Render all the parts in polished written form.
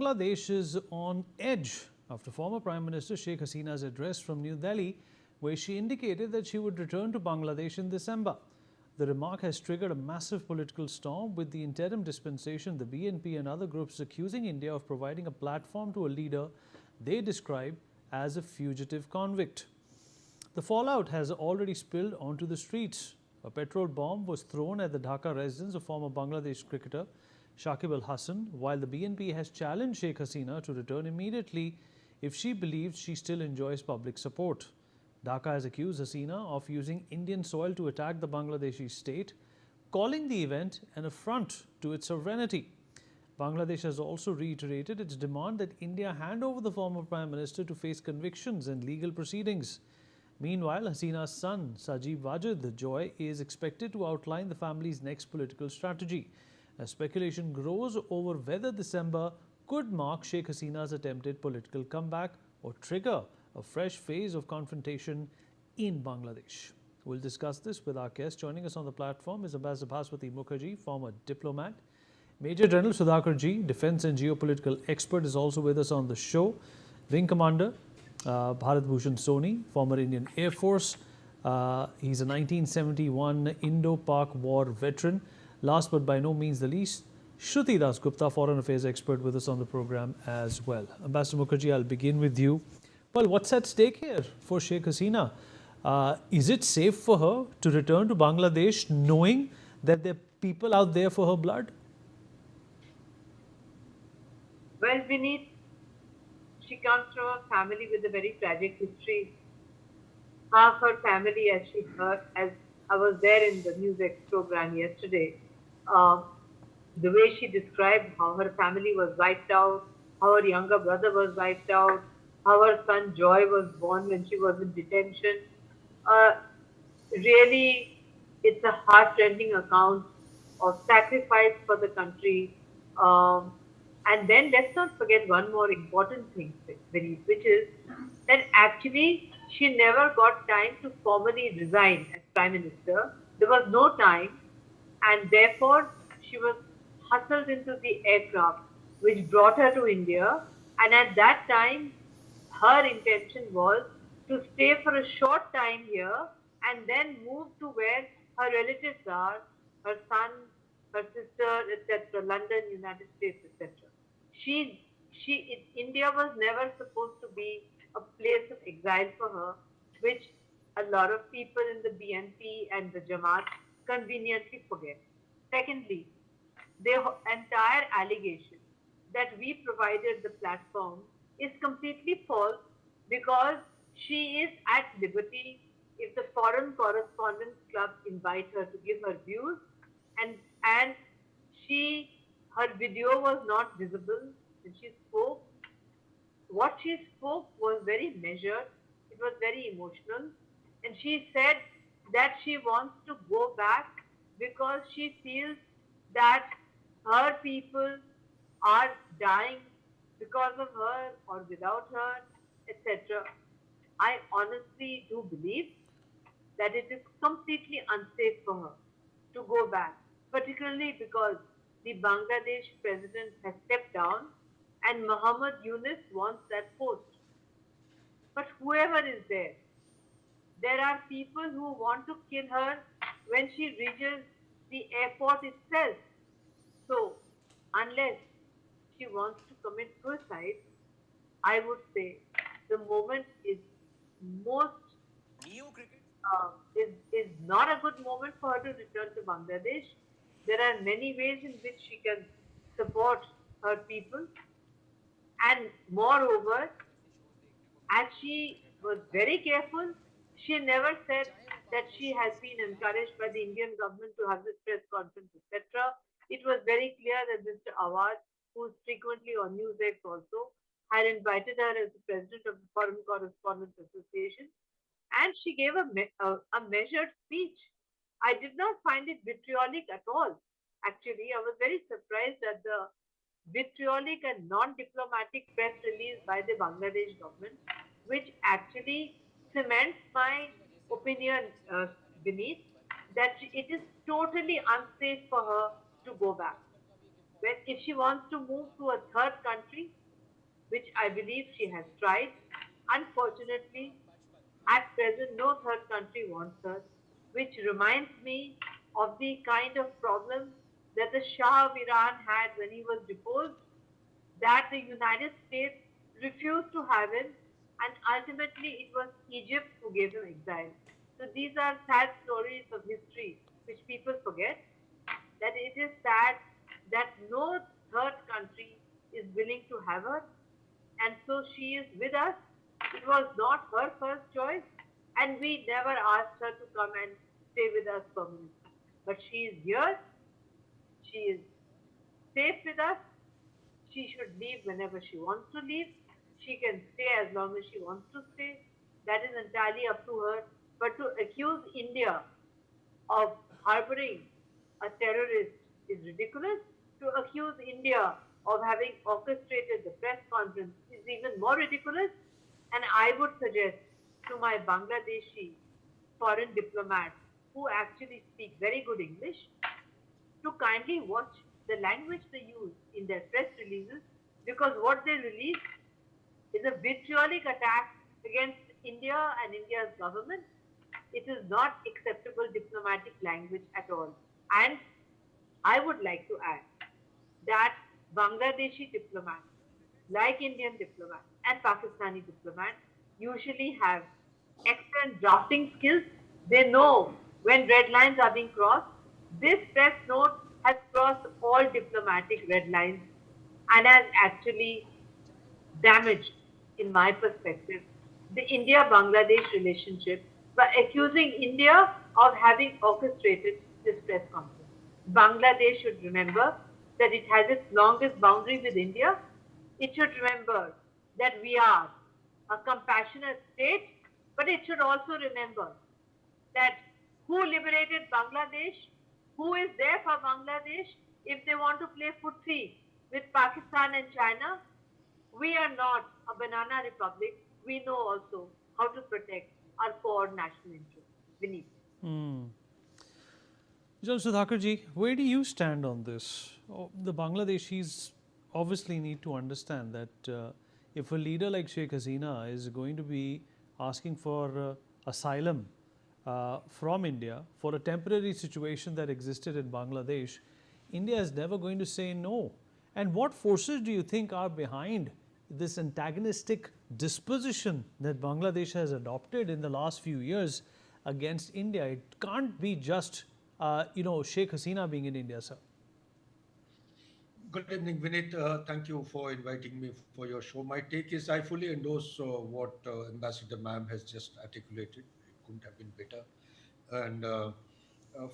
Bangladesh is on edge after former Prime Minister Sheikh Hasina's address from New Delhi, where she indicated that she would return to Bangladesh in December. The remark has triggered a massive political storm, with the interim dispensation, the BNP and other groups accusing India of providing a platform to a leader they describe as a fugitive convict. The fallout has already spilled onto the streets. A petrol bomb was thrown at the Dhaka residence of former Bangladesh cricketer Sheikh Hasina, while the BNP has challenged Sheikh Hasina to return immediately if she believes she still enjoys public support. Dhaka has accused Hasina of using Indian soil to attack the Bangladeshi state, calling the event an affront to its sovereignty. Bangladesh has also reiterated its demand that India hand over the former Prime Minister to face convictions and legal proceedings. Meanwhile, Hasina's son, Sajib Wajid Joy, is expected to outline the family's next political strategy, as speculation grows over whether December could mark Sheikh Hasina's attempted political comeback or trigger a fresh phase of confrontation in Bangladesh. We'll discuss this with our guest. Joining us on the platform is Ambassador Bhaswati Mukherjee, former diplomat. Major General Sudhakar Ji, defense and geopolitical expert, is also with us on the show. Wing Commander Bharat Bhushan Soni, former Indian Air Force. He's a 1971 Indo-Pak War veteran. Last but by no means the least, Shruti Das Gupta, foreign affairs expert, with us on the program as well. Ambassador Mukherjee, I'll begin with you. Well, what's at stake here for Sheikh Hasina? Is it safe for her to return to Bangladesh knowing that there are people out there for her blood? Well, Vineet, she comes from a family with a very tragic history. Half her family, as she heard, as I was there in the NewsX program yesterday, the way she described how her family was wiped out, how her younger brother was wiped out, how her son Joy was born when she was in detention. Really, it's a heart-rending account of sacrifice for the country. And then let's not forget one more important thing, Vineet, which is that actually she never got time to formally resign as Prime Minister. There was no time, and therefore she was hustled into the aircraft which brought her to India. And at that time, her intention was to stay for a short time here and then move to where her relatives are, her son, her sister, etc., London, United States, etc. India was never supposed to be a place of exile for her, which a lot of people in the BNP and the Jamaat conveniently forget. Secondly, the entire allegation that we provided the platform is completely false, because she is at liberty if the Foreign Correspondents Club invite her to give her views, and her video was not visible when she spoke. What she spoke was very measured, it was very emotional, and she said that she wants to go back because she feels that her people are dying because of her or without her, etc. I honestly do believe that it is completely unsafe for her to go back, particularly because the Bangladesh president has stepped down and Muhammad Yunus wants that post. But whoever is there are people who want to kill her when she reaches the airport itself. So, unless she wants to commit suicide, I would say the moment is most is not a good moment for her to return to Bangladesh. There are many ways in which she can support her people, and moreover, as she was very careful, she never said that she has been encouraged by the Indian government to have this press conference, etc. It was very clear that Mr. Awad, who is frequently on NewsX also, had invited her as the president of the Foreign Correspondents Association, and she gave a measured speech. I did not find it vitriolic at all. Actually, I was very surprised at the vitriolic and non-diplomatic press release by the Bangladesh government, which actually cements my opinion, beneath, that it is totally unsafe for her to go back. When if she wants to move to a third country, which I believe she has tried, unfortunately, at present, no third country wants her, which reminds me of the kind of problem that the Shah of Iran had when he was deposed, that the United States refused to have him, and ultimately it was Egypt who gave him exile. So these are sad stories of history which people forget, that it is sad that no third country is willing to have her, and so she is with us. It was not her first choice, and we never asked her to come and stay with us permanently. But she is here, she is safe with us. She should leave whenever she wants to leave. She can stay as long as she wants to stay. That is entirely up to her. But to accuse India of harboring a terrorist is ridiculous. To accuse India of having orchestrated the press conference is even more ridiculous. And I would suggest to my Bangladeshi foreign diplomats who actually speak very good English to kindly watch the language they use in their press releases, because what they release is a vitriolic attack against India and India's government. It is not acceptable diplomatic language at all. And I would like to add that Bangladeshi diplomats, like Indian diplomats and Pakistani diplomats, usually have excellent drafting skills. They know when red lines are being crossed. This press note has crossed all diplomatic red lines and has actually damaged, in my perspective, the India Bangladesh relationship by accusing India of having orchestrated this press conference. Bangladesh should remember that it has its longest boundary with India. It should remember that we are a compassionate state, but it should also remember that who liberated Bangladesh, who is there for Bangladesh if they want to play footsie with Pakistan and China. We are not a banana republic. We know also how to protect our core national interests. Vinith. Hmm. John Sudhakarji, where do you stand on this? Oh, the Bangladeshis obviously need to understand that if a leader like Sheikh Hasina is going to be asking for asylum from India for a temporary situation that existed in Bangladesh, India is never going to say no. And what forces do you think are behind this antagonistic disposition that Bangladesh has adopted in the last few years against India? It can't be just, Sheikh Hasina being in India, sir. Good evening, Vinit. Thank you for inviting me for your show. My take is I fully endorse what Ambassador Ma'am has just articulated. It couldn't have been better. And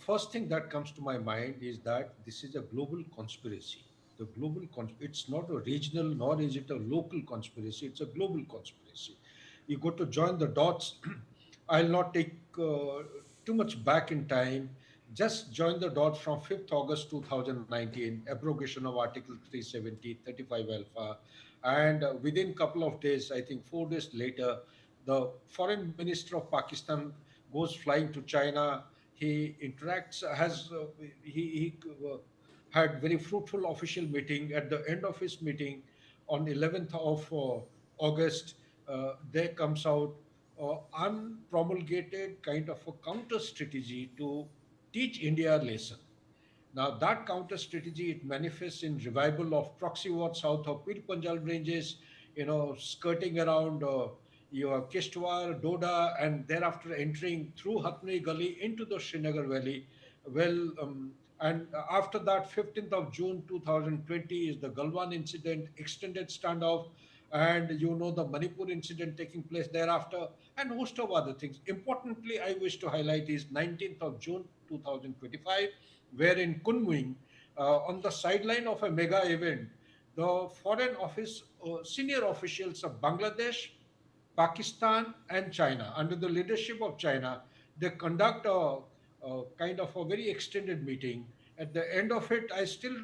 first thing that comes to my mind is that this is a global conspiracy. It's not a regional nor is it a local conspiracy. It's a global conspiracy. You got to join the dots. I'll not take too much back in time. Just join the dots from 5th August 2019, abrogation of Article 370, 35 alpha. And within a couple of days, I think 4 days later, the foreign minister of Pakistan goes flying to China. He interacts, he had very fruitful official meeting. At the end of his meeting, on 11th of August, there comes out unpromulgated kind of a counter strategy to teach India a lesson. Now, that counter strategy, it manifests in revival of proxy wars south of Pir Panjal ranges, skirting around your Kishtwar, Doda, and thereafter entering through Hatni Gully into the Srinagar Valley. Well, and after that, 15th of June 2020 is the Galwan incident, extended standoff, and the Manipur incident taking place thereafter, and host of other things. Importantly, I wish to highlight is 19th of June 2025, where in Kunming, on the sideline of a mega event, the Foreign Office senior officials of Bangladesh, Pakistan, and China, under the leadership of China, they conduct a kind of a very extended meeting. At the end of it, I still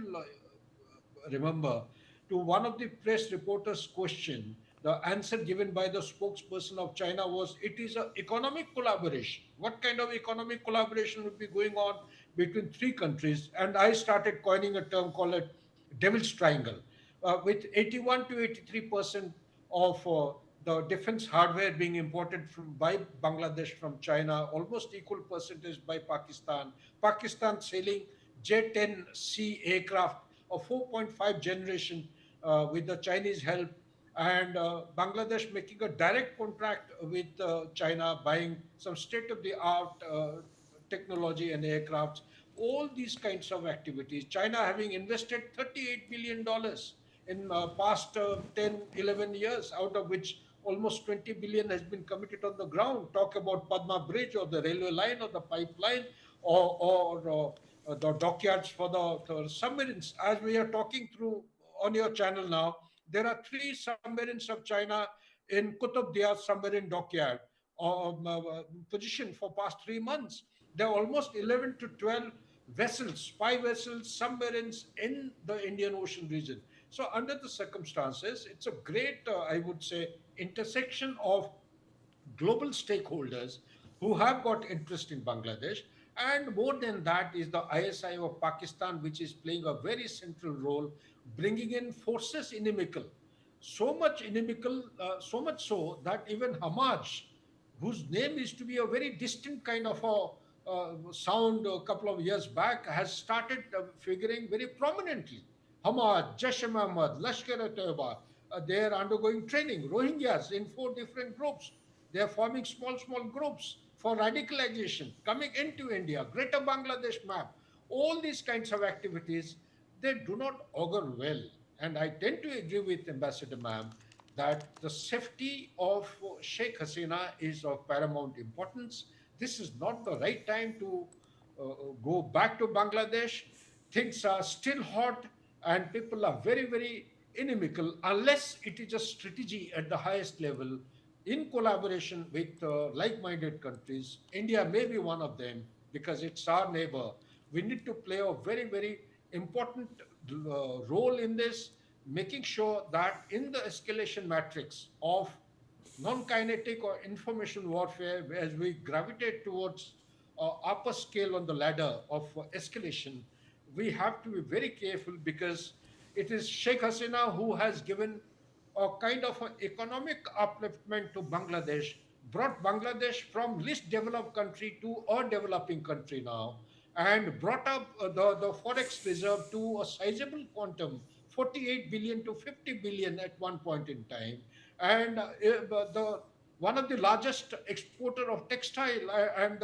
remember, to one of the press reporters' question, the answer given by the spokesperson of China was, it is an economic collaboration. What kind of economic collaboration would be going on between three countries? And I started coining a term called it devil's triangle, with 81 to 83% of the defense hardware being imported by Bangladesh from China, almost equal percentage by Pakistan. Pakistan selling J-10C aircraft of 4.5 generation with the Chinese help, and Bangladesh making a direct contract with China, buying some state-of-the-art technology and aircrafts. All these kinds of activities. China having invested $38 billion in past 10, 11 years, out of which almost 20 billion has been committed on the ground. Talk about Padma Bridge or the railway line or the pipeline, or the dockyards for the submarines. As we are talking through on your channel now, there are three submarines of China in Qutub Dia submarine dockyard, positioned for past 3 months. There are almost 11 to 12 vessels, spy vessels, submarines in the Indian Ocean region. So, under the circumstances, it's a great, I would say, intersection of global stakeholders who have got interest in Bangladesh. And more than that is the ISI of Pakistan, which is playing a very central role, bringing in forces inimical. So much so that even Hamas, whose name is to be a very distant kind of a sound a couple of years back, has started figuring very prominently. Hamas, Jaish-e-Mohammed, Lashkar-e-Taiba, they are undergoing training. Rohingyas in 4 different groups. They are forming small groups for radicalization, coming into India, Greater Bangladesh map. All these kinds of activities, they do not augur well. And I tend to agree with Ambassador Ma'am that the safety of Sheikh Hasina is of paramount importance. This is not the right time to go back to Bangladesh. Things are still hot and people are very inimical unless it is a strategy at the highest level in collaboration with like-minded countries. India may be one of them because it's our neighbor. We need to play a very important role in this, making sure that in the escalation matrix of non-kinetic or information warfare, as we gravitate towards upper scale on the ladder of escalation, we have to be very careful because it is Sheikh Hasina who has given a kind of an economic upliftment to Bangladesh, brought Bangladesh from least developed country to a developing country now, and brought up the forex reserve to a sizable quantum, 48 billion to 50 billion at one point in time, and the one of the largest exporter of textile and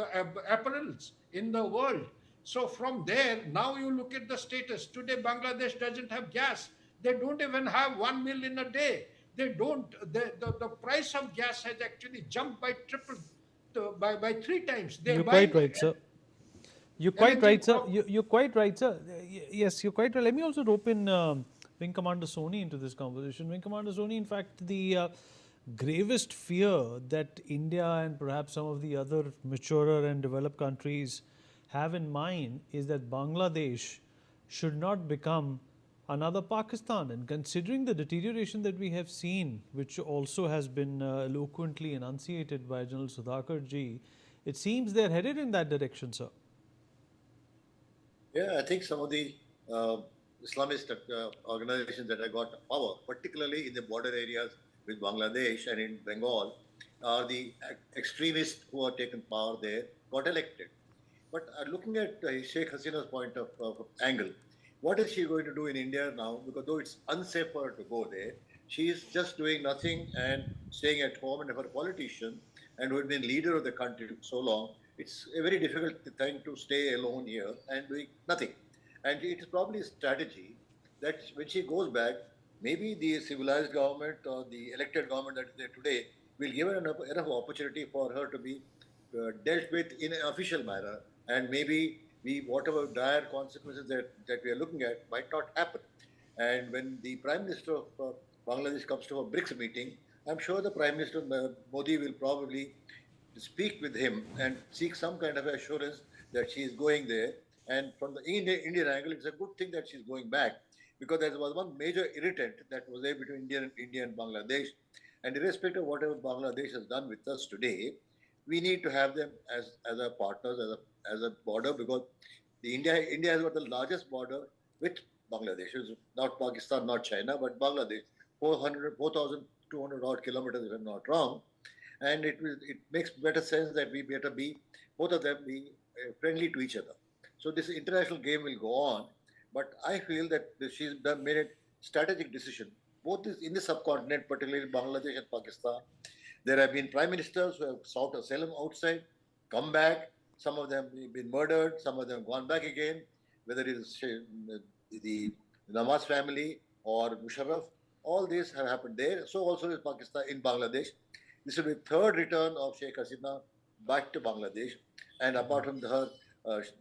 apparels in the world. So from there, now you look at the status. Today, Bangladesh doesn't have gas. They don't even have 1 meal in a day. They don't. The price of gas has actually jumped by triple, by 3 times. They're You're quite buying right, sir. You're quite LNG right, sir. from. You're quite right, sir. Yes, you're quite right. Let me also rope in Wing Commander Soni into this conversation. Wing Commander Soni, in fact, the gravest fear that India and perhaps some of the other maturer and developed countries have in mind is that Bangladesh should not become another Pakistan. And considering the deterioration that we have seen, which also has been eloquently enunciated by General Sudhakar ji, it seems they're headed in that direction, sir. Yeah, I think some of the Islamist organizations that have got power, particularly in the border areas with Bangladesh and in Bengal, are the extremists who have taken power there, got elected. But looking at Sheikh Hasina's point of angle, what is she going to do in India now? Because though it's unsafe for her to go there, she is just doing nothing and staying at home. And for a politician and who has been leader of the country for so long, it's a very difficult thing to stay alone here and doing nothing. And it is probably a strategy that when she goes back, maybe the civilized government or the elected government that is there today will give her enough opportunity for her to be dealt with in an official manner, and maybe whatever dire consequences that we are looking at might not happen. And when the Prime Minister of Bangladesh comes to a BRICS meeting, I'm sure the Prime Minister Modi will probably speak with him and seek some kind of assurance that she is going there. And from the Indian angle, it's a good thing that she's going back, because there was one major irritant that was there between India and Bangladesh. And irrespective of whatever Bangladesh has done with us today, we need to have them as a partners, as a border, because India has got the largest border with Bangladesh. It's not Pakistan, not China, but Bangladesh. 4,200 odd kilometers, if I'm not wrong. And it makes better sense that we better be, both of them be friendly to each other. So this international game will go on. But I feel that she's made a strategic decision, both in the subcontinent, particularly Bangladesh and Pakistan. There have been prime ministers who have sought asylum outside, come back. Some of them have been murdered, some of them have gone back again, whether it is the Nawaz family or Musharraf. All these have happened there. So also in Pakistan, in Bangladesh. This will be the third return of Sheikh Hasina back to Bangladesh. And apart from her,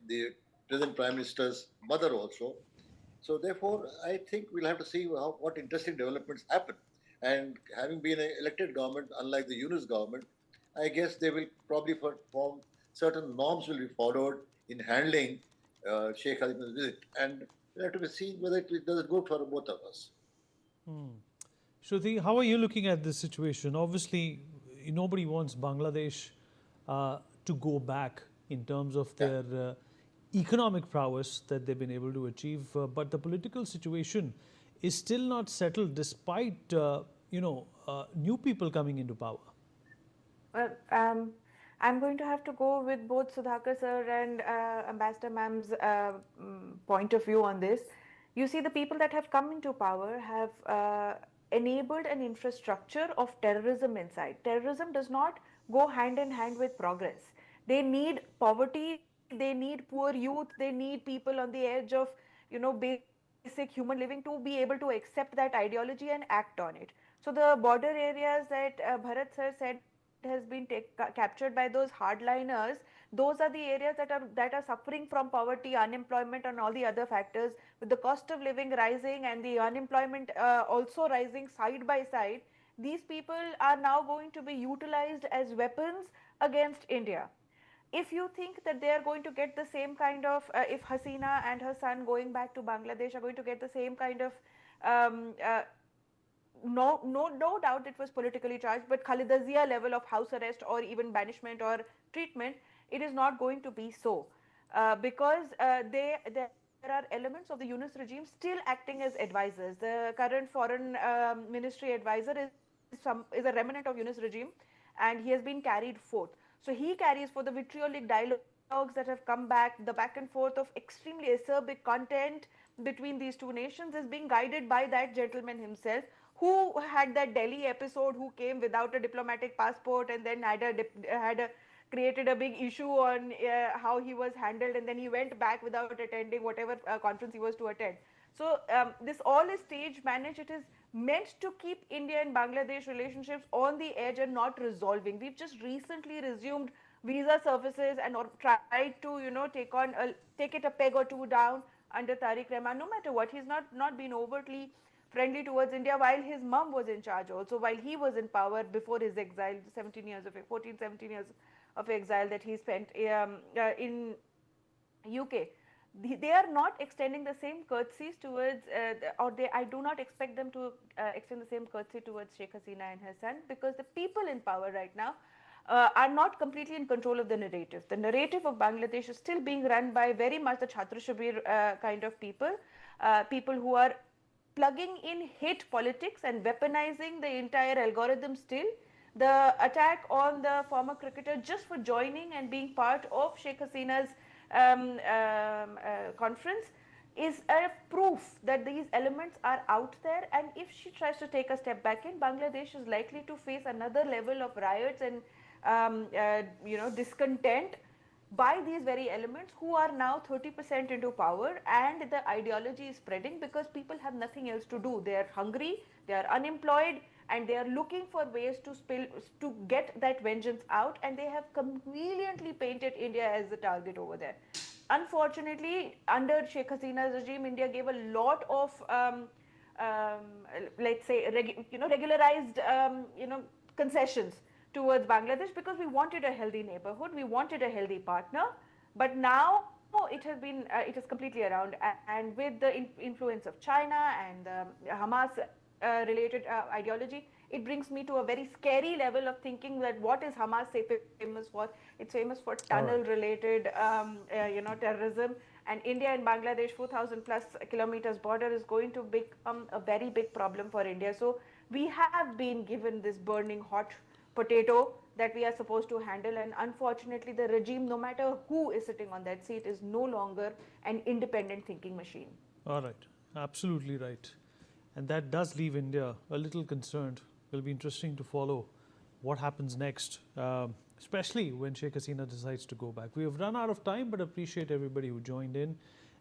the present Prime Minister's mother also. So therefore, I think we'll have to see what interesting developments happen. And having been an elected government, unlike the Yunus government, I guess they will probably form certain norms will be followed in handling Sheikh Hasina's visit. And we'll have to be seen whether it does good for both of us. Shruti, how are you looking at this situation? Obviously, nobody wants Bangladesh to go back in terms of Yeah. their economic prowess that they've been able to achieve, but the political situation is still not settled despite new people coming into power. Well, I'm going to have to go with both Sudhakar sir and Ambassador ma'am's point of view on this. You see, the people that have come into power have enabled an infrastructure of terrorism inside. Terrorism does not go hand in hand with progress. They need poverty, they need poor youth, they need people on the edge of, basic human living to be able to accept that ideology and act on it. So the border areas that Bharat sir said has been captured by those hardliners, those are the areas that are suffering from poverty, unemployment, and all the other factors. With the cost of living rising and the unemployment also rising side by side, these people are now going to be utilized as weapons against India. If you think that they are going to get the same kind of, if Hasina and her son going back to Bangladesh are going to get the same kind of um, uh, no doubt it was politically charged, but Khalida Zia level of house arrest or even banishment or treatment, it is not going to be so, because there are elements of the Yunus regime still acting as advisors. The current foreign ministry advisor is a remnant of Yunus regime, and he has been carried forth. So he carries for the vitriolic dialogues that have come back, the back and forth of extremely acerbic content between these two nations is being guided by that gentleman himself, who had that Delhi episode, who came without a diplomatic passport and then created a big issue on how he was handled, and then he went back without attending whatever conference he was to attend. So this all is stage managed. It is meant to keep India and Bangladesh relationships on the edge and not resolving. We've just recently resumed visa services and or tried to take it a peg or two down under Tariq Rahman. No matter what, he's not been overtly friendly towards India while his mom was in charge also, while he was in power before his exile, 17 years of exile that he spent in UK. They are not extending the same courtesies towards, I do not expect them to extend the same courtesy towards Sheikh Hasina and her son, because the people in power right now are not completely in control of the narrative. The narrative of Bangladesh is still being run by very much the Chhatra Shabir kind of people, people who are plugging in hate politics and weaponizing the entire algorithm still. The attack on the former cricketer just for joining and being part of Sheikh Hasina's conference is a proof that these elements are out there, and if she tries to take a step back in, Bangladesh is likely to face another level of riots and discontent by these very elements who are now 30% into power, and the ideology is spreading because people have nothing else to do. They are hungry, they are unemployed, and they are looking for ways to get that vengeance out, and they have conveniently painted India as the target over there. Unfortunately, under Sheikh Hasina's regime, India gave a lot of um, let's say regularized concessions towards Bangladesh, because we wanted a healthy neighborhood, we wanted a healthy partner. But now it is completely around, and with the influence of China and Hamas related ideology, it brings me to a very scary level of thinking that what is Hamas famous for? It's famous for All right. tunnel related terrorism And India and Bangladesh 4,000 plus kilometers border is going to become a very big problem for India. So we have been given this burning hot potato that we are supposed to handle, and unfortunately the regime, no matter who is sitting on that seat, is no longer an independent thinking machine. All right, absolutely right. And that does leave India a little concerned. It'll be interesting to follow what happens next, especially when Sheikh Hasina decides to go back. We have run out of time, but appreciate everybody who joined in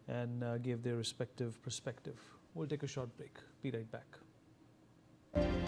and gave their respective perspective. We'll take a short break. Be right back.